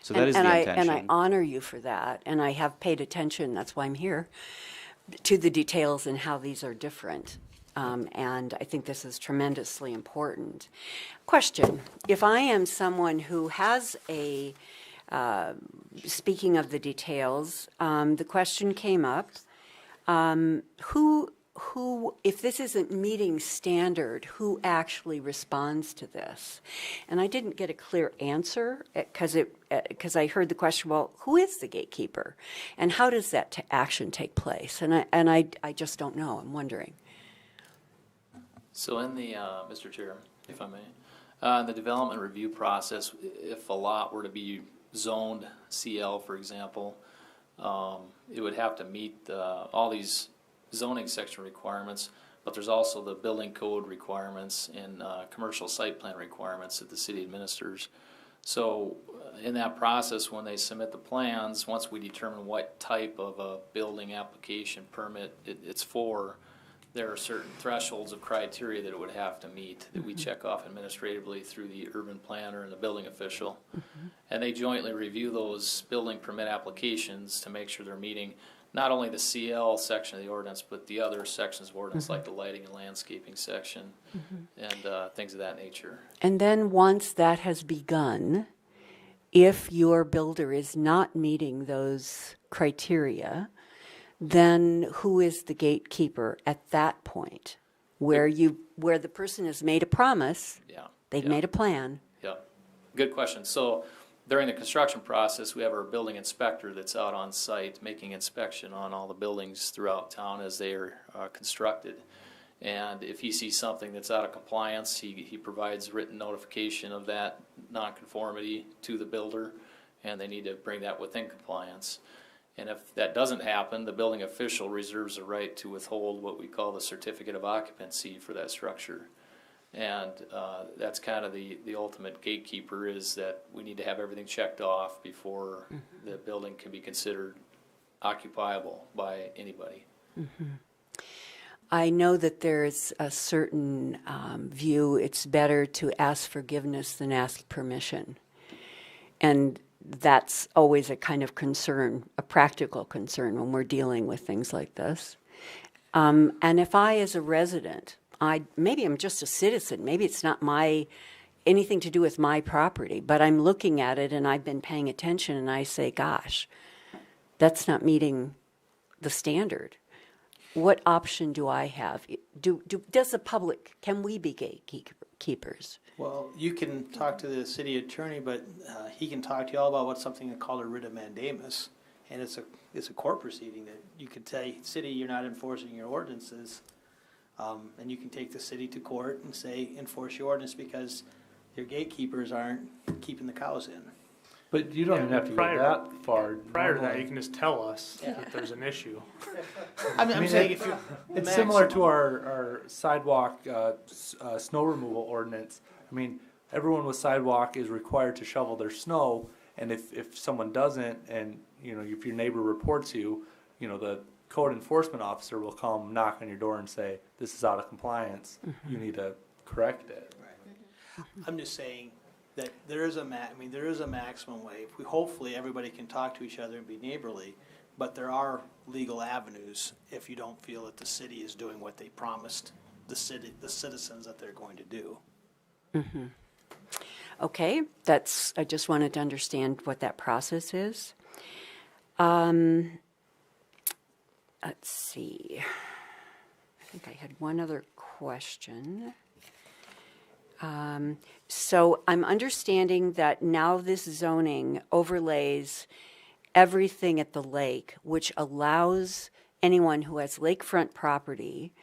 So that is the intention. And I honor you for that, and I have paid attention, that's why I'm here, to the details and how these are different. And I think this is tremendously important. Question, if I am someone who has speaking of the details, the question came up, who, if this isn't meeting standard, who actually responds to this? And I didn't get a clear answer because I heard the question, well, who is the gatekeeper? And how does that action take place? And I just don't know. I'm wondering. So in the, Mr. Chair, if I may, the development review process, if a lot were to be zoned CL, for example, it would have to meet all these zoning section requirements, but there's also the building code requirements and commercial site plan requirements that the city administers. So in that process, when they submit the plans, once we determine what type of a building application permit it's for, there are certain thresholds of criteria that it would have to meet that we check off administratively through the urban planner and the building official. And they jointly review those building permit applications to make sure they're meeting not only the CL section of the ordinance, but the other sections of ordinance like the lighting and landscaping section and things of that nature. And then once that has begun, if your builder is not meeting those criteria, then who is the gatekeeper at that point? Where the person has made a promise, they've made a plan. Yeah, good question. So during the construction process, we have our building inspector that's out on site making inspection on all the buildings throughout town as they are constructed. And if he sees something that's out of compliance, he provides written notification of that nonconformity to the builder, and they need to bring that within compliance. And if that doesn't happen, the building official reserves the right to withhold what we call the certificate of occupancy for that structure. And that's kind of the ultimate gatekeeper, is that we need to have everything checked off before the building can be considered occupiable by anybody. I know that there's a certain view it's better to ask forgiveness than ask permission. And that's always a kind of concern, a practical concern when we're dealing with things like this. And if I, as a resident, maybe I'm just a citizen. Maybe it's not anything to do with my property, but I'm looking at it and I've been paying attention and I say, gosh, that's not meeting the standard. What option do I have? Does the public, can we be gatekeepers? Well, you can talk to the city attorney, but he can talk to you all about what's something called a writ of mandamus. And it's a court proceeding that you could say, city, you're not enforcing your ordinances. And you can take the city to court and say, enforce your ordinance because your gatekeepers aren't keeping the cows in. But you don't even have to go that far. Prior to that, you can just tell us if there's an issue. I'm saying if you, It's similar to our sidewalk snow removal ordinance. I mean, everyone with sidewalk is required to shovel their snow, and if someone doesn't, and if your neighbor reports you, the code enforcement officer will come knock on your door and say, this is out of compliance. You need to correct it. Right. I'm just saying that there is a maximum way. Hopefully everybody can talk to each other and be neighborly, but there are legal avenues if you don't feel that the city is doing what they promised the citizens that they're going to do. Mm-hmm. Okay, I just wanted to understand what that process is. Let's see. I think I had one other question. So I'm understanding that now this zoning overlays everything at the lake, which allows anyone who has lakefront property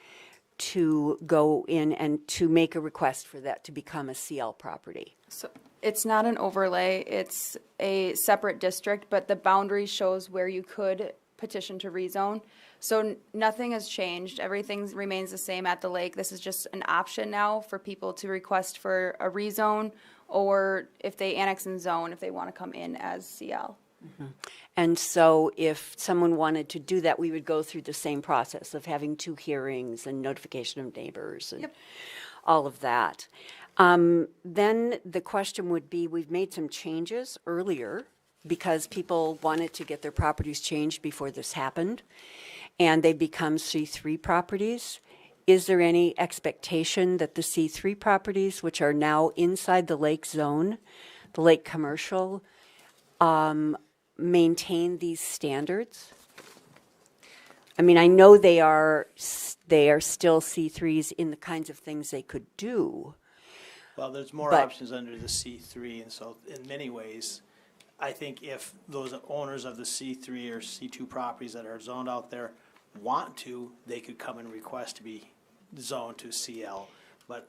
to go in and to make a request for that to become a CL property. So it's not an overlay, it's a separate district, but the boundary shows where you could petition to rezone. So nothing has changed. Everything remains the same at the lake. This is just an option now for people to request for a rezone, or if they annex and zone, if they want to come in as CL. Mm-hmm. And so if someone wanted to do that, we would go through the same process of having 2 hearings and notification of neighbors and all of that. Then the question would be, we've made some changes earlier because people wanted to get their properties changed before this happened, and they become C3 properties. Is there any expectation that the C3 properties, which are now inside the lake zone, the lake commercial, maintain these standards? I mean, I know they are still C3s in the kinds of things they could do. Well, there's more options under the C3, and so in many ways, I think if those owners of the C3 or C2 properties that are zoned out there want to, they could come and request to be zoned to CL. But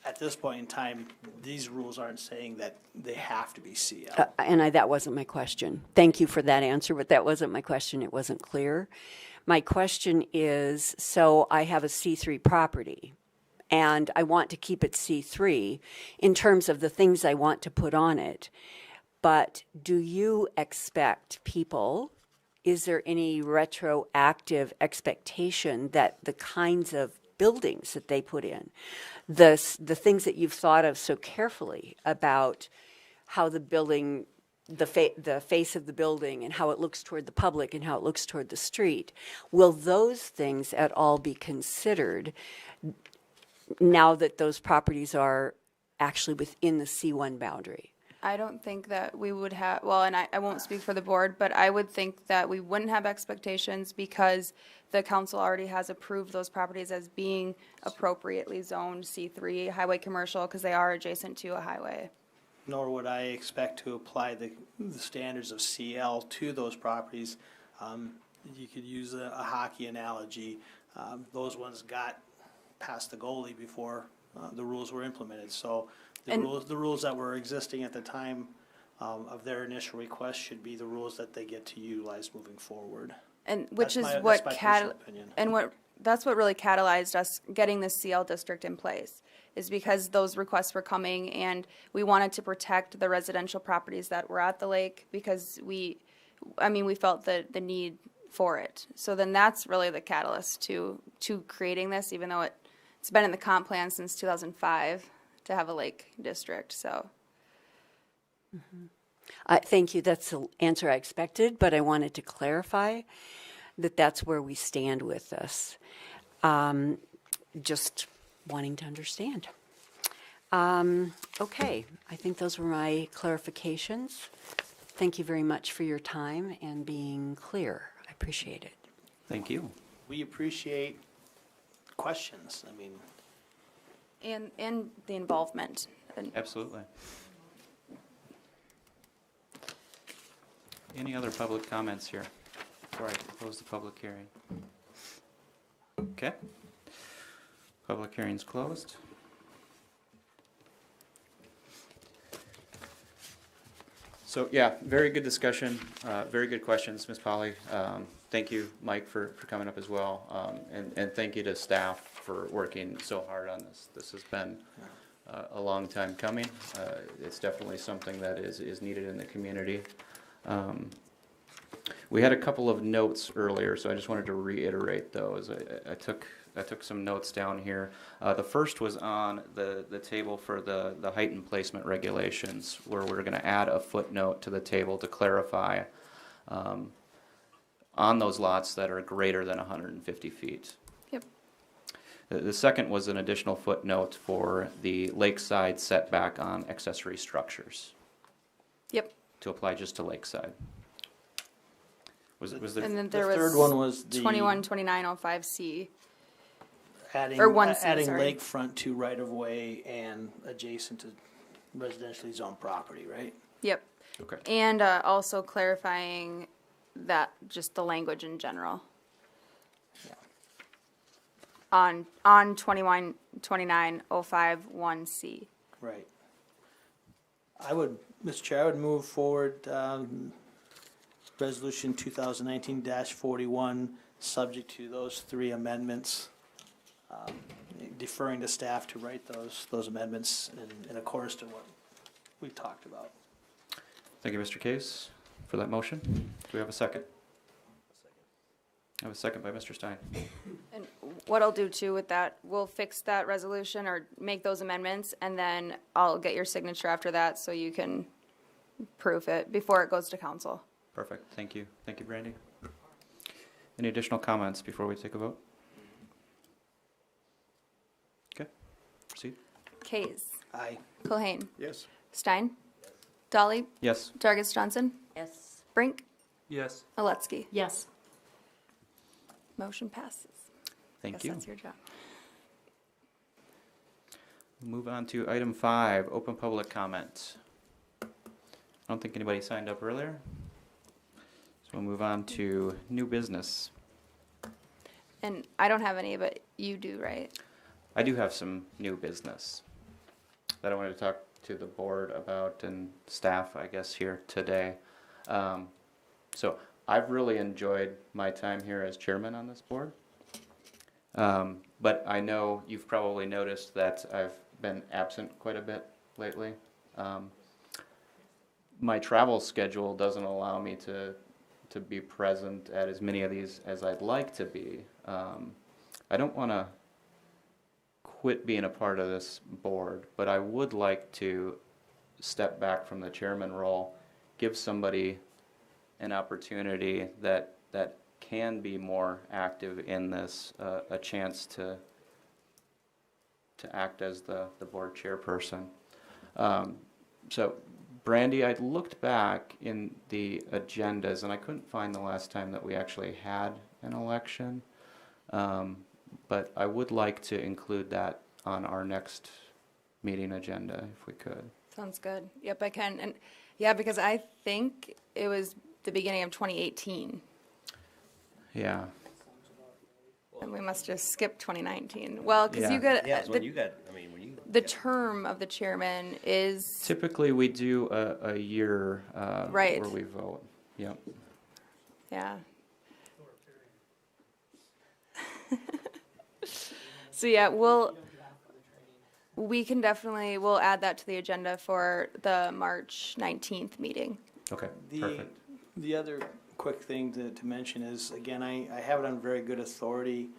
at this point in time, these rules aren't saying that they have to be CL. That wasn't my question. Thank you for that answer, but that wasn't my question. It wasn't clear. My question is, so I have a C3 property, and I want to keep it C3 in terms of the things I want to put on it. But do you expect people, is there any retroactive expectation that the kinds of buildings that they put in, the things that you've thought of so carefully about how the building, the face of the building and how it looks toward the public and how it looks toward the street, will those things at all be considered now that those properties are actually within the C1 boundary? I don't think that we would have, well, and I won't speak for the board, but I would think that we wouldn't have expectations because the council already has approved those properties as being appropriately zoned C3 highway commercial because they are adjacent to a highway. Nor would I expect to apply the standards of CL to those properties. You could use a hockey analogy. Those ones got past the goalie before the rules were implemented. So the rules that were existing at the time of their initial request should be the rules that they get to utilize moving forward. And which is what that's what really catalyzed us getting this CL district in place, is because those requests were coming and we wanted to protect the residential properties that were at the lake because we felt the need for it. So then that's really the catalyst to creating this, even though it's been in the comp plan since 2005 to have a lake district. So. Mm-hmm. Thank you. That's the answer I expected, but I wanted to clarify that that's where we stand with this. Just wanting to understand. Okay, I think those were my clarifications. Thank you very much for your time and being clear. I appreciate it. Thank you. We appreciate questions. I mean, And the involvement. And Absolutely. Any other public comments here before I close the public hearing? Okay. Public hearing's closed. So, yeah, very good discussion, very good questions, Ms. Polly. Thank you, Mike, for coming up as well. And thank you to staff for working so hard on this. This has been a long time coming. It's definitely something that is needed in the community. We had a couple of notes earlier, so I just wanted to reiterate those. I took some notes down here. The first was on the table for the height and placement regulations, where we're going to add a footnote to the table to clarify on those lots that are greater than 150 feet. Yep. The second was an additional footnote for the lakeside setback on accessory structures. Yep. To apply just to lakeside. Was there? And then the there was third one was the 212905C. adding, Or 1C, adding sorry. lakefront to right-of-way and adjacent to residentially zoned property, right? Yep. Okay. And also clarifying that, just the language in general. On 212905-1C. Right. Mr. Chair, I would move forward, resolution 2019-41, subject to those three amendments, deferring to staff to write those amendments in accordance to what we've talked about. Thank you, Mr. Case, for that motion. Do we have a second? I have a second by Mr. Stein. And what I'll do too with that, we'll fix that resolution or make those amendments, and then I'll get your signature after that so you can proof it before it goes to council. Perfect. Thank you. Thank you, Brandy. Any additional comments before we take a vote? Okay. Proceed. Kays. Aye. Culhane. Yes. Stein. Dolly. Yes. Jarvis Johnson. Yes. Brink. Yes. Aletsky. Yes. Motion passes. Thank Guess you. that's your job. Move on to item 5, open public comment. I don't think anybody signed up earlier. So we'll move on to new business. And I don't have any, but you do, right? I do have some new business that I wanted to talk to the board about and staff, I guess, here today. So I've really enjoyed my time here as chairman on this board. But I know you've probably noticed that I've been absent quite a bit lately. My travel schedule doesn't allow me to be present at as many of these as I'd like to be. I don't want to quit being a part of this board, but I would like to step back from the chairman role, give somebody an opportunity that can be more active in this, a chance to act as the board chairperson. So, Brandy, I looked back in the agendas and I couldn't find the last time that we actually had an election. But I would like to include that on our next meeting agenda if we could. Sounds good. Yep, I can. And yeah, because I think it was the beginning of 2018. Yeah. And we must just skip 2019. Well, because you got, Yeah, it's when you got, I mean, when you. the term of the chairman is, Typically, we do a year Right. where we vote. Yep. yeah. So yeah, we can definitely, we'll add that to the agenda for the March 19th meeting. Okay. The, Perfect. the other quick thing to mention is, again, I have it on very good authority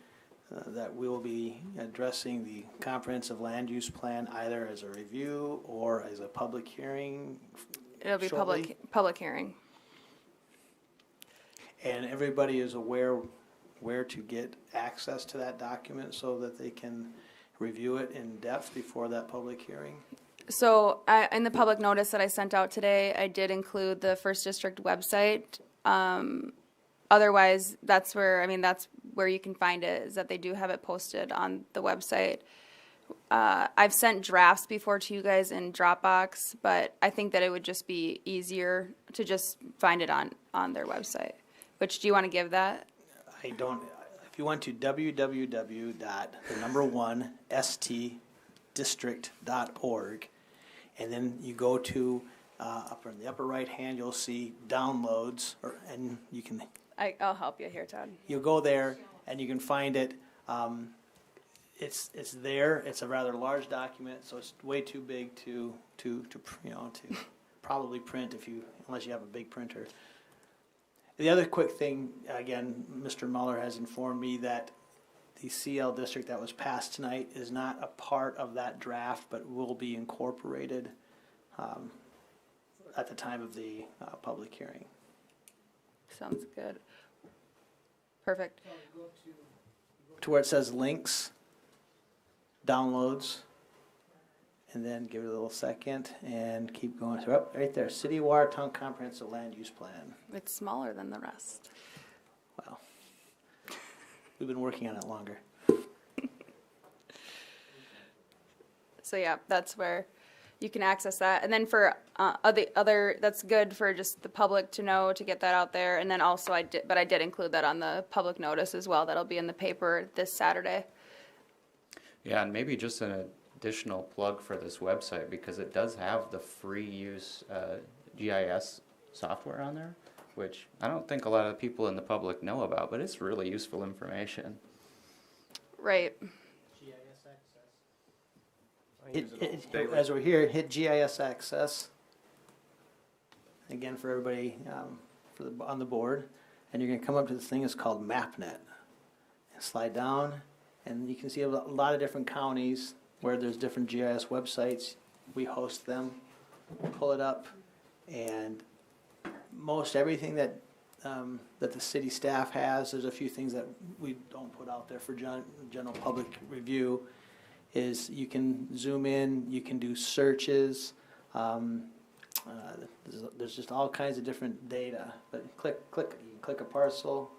that we will be addressing the comprehensive land use plan either as a review or as a public hearing. It'll be shortly. public hearing. And everybody is aware where to get access to that document so that they can review it in depth before that public hearing? So in the public notice that I sent out today, I did include the First District website. Otherwise, that's where you can find it, is that they do have it posted on the website. I've sent drafts before to you guys in Dropbox, but I think that it would just be easier to just find it on their website. Which, do you want to give that? I don't, if you went to www.stdistrict.org, and then you go to, up in the upper right hand, you'll see downloads, and you can, I'll help you here, Todd. you'll go there and you can find it. It's there. It's a rather large document, so it's way too big to probably print unless you have a big printer. The other quick thing, again, Mr. Muller has informed me that the CL district that was passed tonight is not a part of that draft, but will be incorporated at the time of the public hearing. Sounds good. Perfect. To where it says links, downloads, and then give it a little second and keep going. So up right there, City of Watertown Comprehensive Land Use Plan. It's smaller than the rest. Well, we've been working on it longer. So yeah, that's where you can access that. And then for other, that's good for just the public to know, to get that out there. And then also I did include that on the public notice as well. That'll be in the paper this Saturday. Yeah, and maybe just an additional plug for this website, because it does have the free use GIS software on there, which I don't think a lot of people in the public know about, but it's really useful information. Right. As we're here, hit GIS Access. Again, for everybody on the board, and you're going to come up to this thing. It's called MapNet. And slide down, and you can see a lot of different counties where there's different GIS websites. We host them. Pull it up, and most everything that the city staff has. There's a few things that we don't put out there for general public review. Is you can zoom in, you can do searches. There's just all kinds of different data. But you can click a parcel,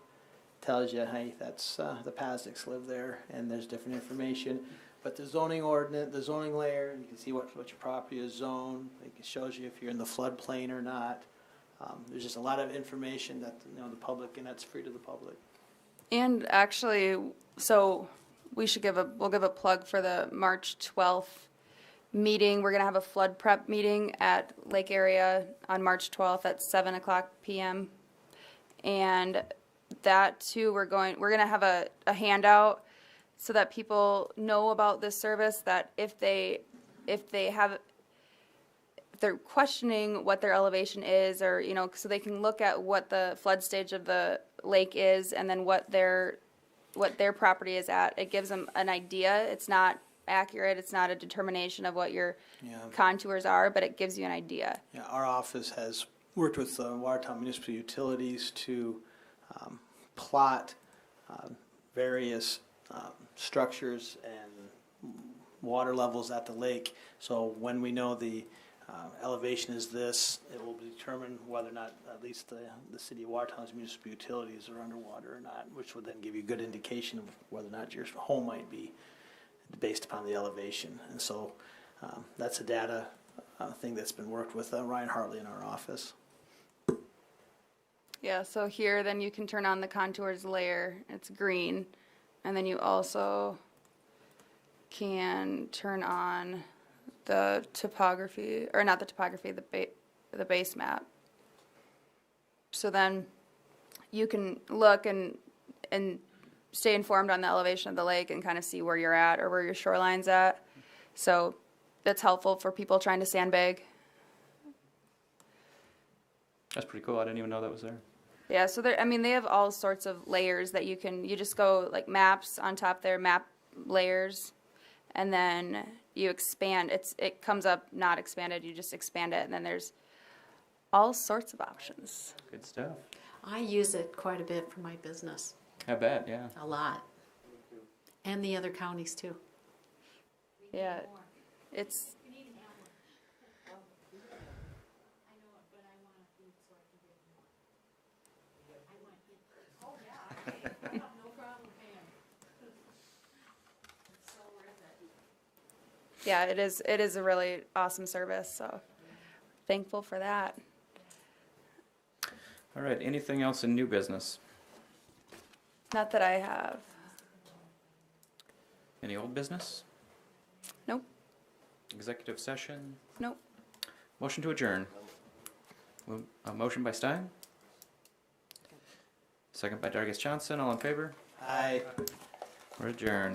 tells you, hey, that's the Pazdicks live there, and there's different information. But the zoning ordinance, the zoning layer, you can see what your property is zoned. It shows you if you're in the floodplain or not. There's just a lot of information that the public, and that's free to the public. And actually, so we'll give a plug for the March 12th meeting. We're going to have a flood prep meeting at Lake Area on March 12th at 7:00 p.m. And that too, we're going to have a handout so that people know about this service, that if they're questioning what their elevation is, or so they can look at what the flood stage of the lake is, and then what their property is at. It gives them an idea. It's not accurate. It's not a determination of what your contours are, but it gives you an idea. Yeah, our office has worked with Watertown Municipal Utilities to plot various structures and water levels at the lake. So when we know the elevation is this, it will determine whether or not at least the city of Watertown's municipal utilities are underwater or not, which would then give you a good indication of whether or not your home might be based upon the elevation. And so that's a data thing that's been worked with Ryan Hartley in our office. Yeah, so here then you can turn on the contours layer. It's green. And then you also can turn on the topography, or not the topography, the base map. So then you can look and stay informed on the elevation of the lake and kind of see where you're at or where your shoreline's at. So that's helpful for people trying to sandbag. That's pretty cool. I didn't even know that was there. Yeah, so they have all sorts of layers that you just go like maps on top there, map layers, and then you expand. It comes up not expanded, you just expand it, and then there's all sorts of options. Good stuff. I use it quite a bit for my business. I bet, yeah. A lot. And the other counties too. Yeah, it's, yeah, it is a really awesome service, so thankful for that. All right, anything else in new business? Not that I have. Any old business? Nope, Executive session? nope. Motion to adjourn. A motion by Stein? Second by Dargis Johnson, all in favor? Aye. We're adjourned.